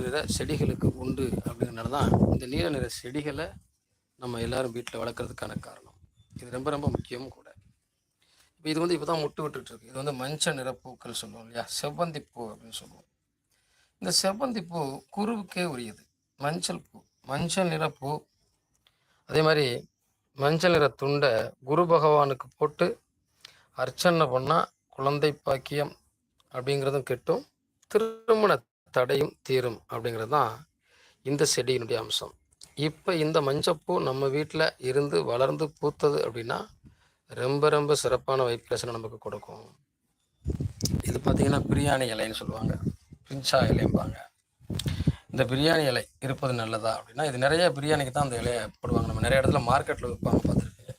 நிற செடிகளுக்கு உண்டு அப்படிங்கிறனால தான் இந்த நீல நிற செடிகளை நம்ம எல்லாரும் வீட்டில் வளர்க்குறதுக்கான காரணம். இது ரொம்ப ரொம்ப முக்கியமும் கூட. இப்போ இது இப்போ தான் முட்டு விட்டுருக்கு. இது மஞ்சள் நிற பூக்கள் சொல்லுவோம் இல்லையா, செவ்வந்தி பூ அப்படின்னு சொல்லுவோம். இந்த செவ்வந்தி பூ குருவுக்கே உரியது. மஞ்சள் பூ, மஞ்சள் நிற பூ. அதே மாதிரி மஞ்சள் நிற துண்டை குரு பகவானுக்கு போட்டு அர்ச்சனை பண்ணால் குழந்தை பாக்கியம் அப்படிங்கிறதும் கிட்டும், திருமண தடையும் தீரும் அப்படிங்கிறது தான் இந்த செடியினுடைய அம்சம். இப்போ இந்த மஞ்சப்பூ நம்ம வீட்டில் இருந்து வளர்ந்து பூத்தது அப்படின்னா ரொம்ப ரொம்ப சிறப்பான வைப்ரேஷனை நமக்கு கொடுக்கும். இது பார்த்திங்கன்னா பிரியாணி இலைன்னு சொல்லுவாங்க, பிரிஞ்சா இலைம்பாங்க. இந்த பிரியாணி இலை இருப்பது நல்லதா அப்படின்னா, இது நிறைய பிரியாணிக்கு தான் அந்த இலையை போடுவாங்க. நம்ம நிறைய இடத்துல மார்க்கெட்டில் விற்பாங்க, பார்த்துருக்கீங்க.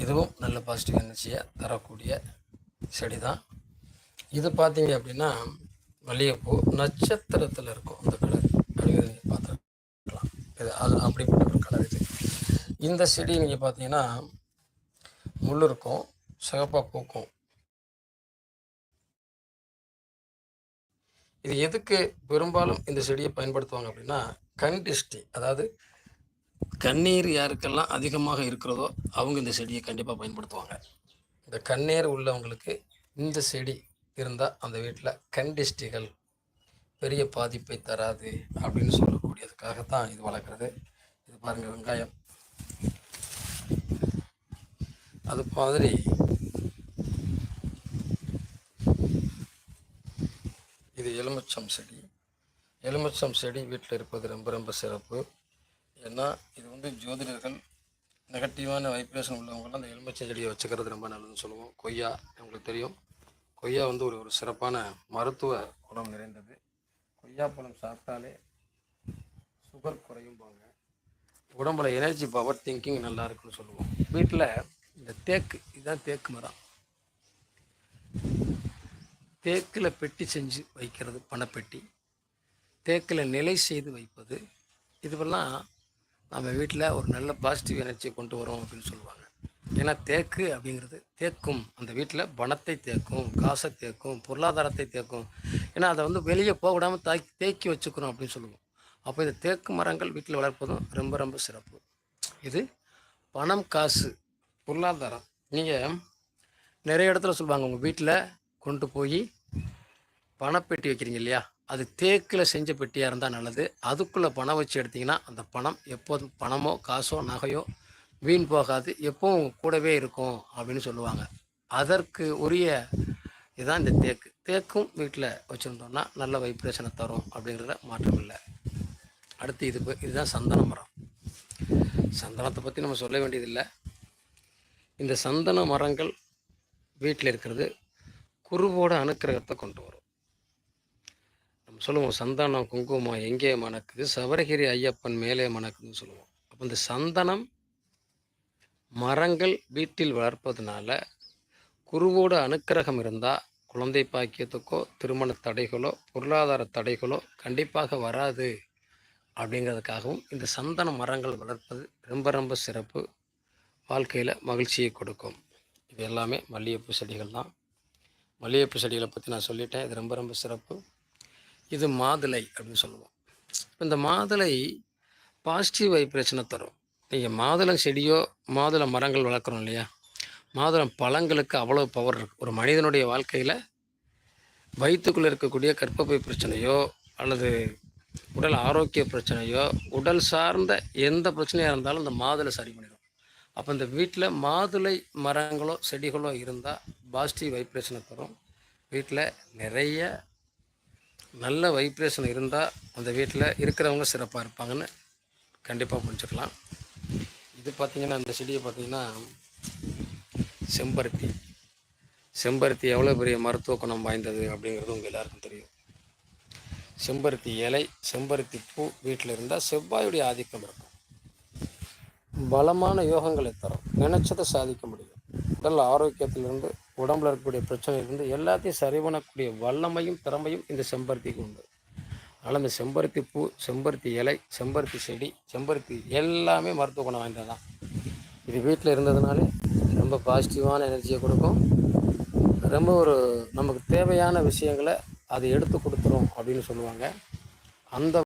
இதுவும் நல்ல பாசிட்டிவ் எனர்ஜியை தரக்கூடிய செடி தான். இது பார்த்தீங்க அப்படின்னா மல்லிகைப்பூ நட்சத்திரத்தில் இருக்கும் அந்த கலர் அப்படிங்கிறது நீங்கள் பார்த்துருக்கலாம். இது அது அப்படிப்பட்ட ஒரு கலர். இந்த செடி நீங்கள் பார்த்தீங்கன்னா முள் இருக்கும், சிகப்பாக பூக்கும். இது எதுக்கு பெரும்பாலும் இந்த செடியை பயன்படுத்துவாங்க அப்படின்னா, கண் திருஷ்டி, அதாவது கண்ணீர் யாருக்கெல்லாம் அதிகமாக இருக்கிறதோ அவங்க இந்த செடியை கண்டிப்பாக பயன்படுத்துவாங்க. இந்த கண்ணீர் உள்ளவங்களுக்கு இந்த செடி இருந்தால் அந்த வீட்டில் கண் திருஷ்டிகள் பெரிய பாதிப்பை தராது அப்படின்னு சொல்லக்கூடியதுக்காகத்தான் இது வளர்க்குறது. இது பாருங்கள், வெங்காயம். அது மாதிரி இது எலுமிச்சம் செடி. எலுமிச்சம் செடி வீட்டில் இருப்பது ரொம்ப ரொம்ப சிறப்பு. ஏன்னா இது ஜோதிடர்கள் நெகட்டிவான வைப்ரேஷன் உள்ளவங்களாம் அந்த எலுமிச்சம் செடியை வச்சுக்கிறது ரொம்ப நல்லதுன்னு சொல்லுவோம். கொய்யா உங்களுக்கு தெரியும், கொய்யா ஒரு சிறப்பான மருத்துவ குணம் நிறைந்தது. கொய்யாப்பழம் சாப்பிட்டாலே சுகர் குறையும்பாங்க. உடம்புல எனர்ஜி, பவர், திங்கிங் நல்லா இருக்குன்னு சொல்லுவோம். வீட்டில் இந்த தேக்கு, இதுதான் தேக்கு மரம். தேக்கில் பெட்டி செஞ்சு வைக்கிறது, பணப்பெட்டி. தேக்கில் நிலை செய்து வைப்பது, இதுவெல்லாம் நம்ம வீட்டில் ஒரு நல்ல பாசிட்டிவ் எனர்ஜியை கொண்டு வரோம் அப்படின்னு சொல்லுவாங்க. ஏன்னா தேக்கு அப்படிங்கிறது தேக்கும், அந்த வீட்டில் பணத்தை தேக்கும், காசை தேக்கும், பொருளாதாரத்தை தேக்கும். ஏன்னா அதை வெளியே போக விடாமல் தேக்கி வச்சுக்கிறோம் அப்படின்னு சொல்லுவோம். அப்போ இந்த தேக்கு மரங்கள் வீட்டில் வளர்ப்பதும் ரொம்ப ரொம்ப சிறப்பு. இது பணம், காசு, பொருளாதாரம். நீங்கள் நிறைய இடத்துல சொல்லுவாங்க, உங்கள் வீட்டில் கொண்டு போய் பணப்பெட்டி வைக்கிறீங்க இல்லையா, அது தேக்கில் செஞ்ச பெட்டியாக இருந்தால் நல்லது. அதுக்குள்ளே பணம் வச்சு எடுத்திங்கன்னா அந்த பணம் எப்போதும் பணமோ காசோ நகையோ வீண் போகாது, எப்பவும் கூடவே இருக்கும் அப்படின்னு சொல்லுவாங்க. அதற்கு உரிய இதுதான் இந்த தேக்கு. தேக்கும் வீட்டில் வச்சுருந்தோம்னா நல்ல வைப்ரேஷனை தரும் அப்படிங்கிறத மாற்றம் இல்லை. அடுத்து இதுதான் சந்தன மரம். சந்தனத்தை பற்றி நம்ம சொல்ல வேண்டியதில்லை. இந்த சந்தன மரங்கள் வீட்டில் இருக்கிறது குருவோட அனுக்கிரகத்தை கொண்டு வரும். நம்ம சொல்லுவோம், சந்தனம் குங்குமம் எங்கே மணக்குது, சபரகிரி ஐயப்பன் மேலே மணக்குதுன்னு சொல்லுவோம். அப்போ இந்த சந்தனம் மரங்கள் வீட்டில் வளர்ப்பதுனால குருவோட அனுக்கிரகம் இருந்தால் குழந்தை பாக்கியத்துக்கோ திருமண தடைகளோ பொருளாதார தடைகளோ கண்டிப்பாக வராது அப்படிங்கிறதுக்காகவும் இந்த சந்தன மரங்கள் வளர்ப்பது ரொம்ப ரொம்ப சிறப்பு. வாழ்க்கையில் மகிழ்ச்சியை கொடுக்கும். இது எல்லாமே மல்லிகைப்பூ செடிகள் தான். மல்லிகைப்பூ செடிகளை பற்றி நான் சொல்லிட்டேன். இது ரொம்ப ரொம்ப சிறப்பு. இது மாதுளை அப்படின்னு சொல்லுவோம். இந்த மாதுளை பாசிட்டிவ் வைப்ரேஷனை தரும். நீங்கள் மாதுளை செடியோ மாதுளை மரங்கள் வளர்க்குறோம் இல்லையா, மாதுளம் பழங்களுக்கு அவ்வளோ பவர் இருக்குது. ஒரு மனிதனுடைய வாழ்க்கையில் வயிற்றுக்குள்ளே இருக்கக்கூடிய கர்ப்பப்பை பிரச்சனையோ அல்லது உடல் ஆரோக்கிய பிரச்சனையோ உடல் சார்ந்த எந்த பிரச்சனையாக இருந்தாலும் இந்த மாதுளை சரி பண்ணிடும். அப்போ இந்த வீட்டில் மாதுளை மரங்களோ செடிகளோ இருந்தால் பாசிட்டிவ் வைப்ரேஷனை தரும். வீட்டில் நிறைய நல்ல வைப்ரேஷன் இருந்தால் அந்த வீட்டில் இருக்கிறவங்க சிறப்பாக இருப்பாங்கன்னு கண்டிப்பாக புரிஞ்சுக்கலாம். இது பார்த்திங்கன்னா இந்த செடியை பார்த்திங்கன்னா செம்பருத்தி. செம்பருத்தி எவ்வளோ பெரிய மருத்துவ குணம் வாய்ந்தது அப்படிங்கிறது உங்கள் எல்லாருக்கும் தெரியும். செம்பருத்தி இலை, செம்பருத்தி பூ வீட்டில் இருந்தால் செவ்வாயுடைய ஆதிக்கம் இருக்கும். பலமான யோகங்களை தரும். நினைச்சதை சாதிக்க முடியும். உடல் ஆரோக்கியத்திலிருந்து உடம்புல இருக்கக்கூடிய பிரச்சனையிலிருந்து எல்லாத்தையும் சரி பண்ணக்கூடிய வல்லமையும் திறமையும் இந்த செம்பருத்திக்கு உண்டு. அதனால் இந்த செம்பருத்தி பூ, செம்பருத்தி இலை, செம்பருத்தி செடி, செம்பருத்தி எல்லாமே மருத்துவ குணம் வாய்ந்தது தான். இது வீட்டில் இருந்ததுனாலே ரொம்ப பாசிட்டிவான எனர்ஜியை கொடுக்கும். ரொம்ப நமக்கு தேவையான விஷயங்களை அது எடுத்து கொடுத்துரும் அப்படின்னு சொல்லுவாங்க. அந்த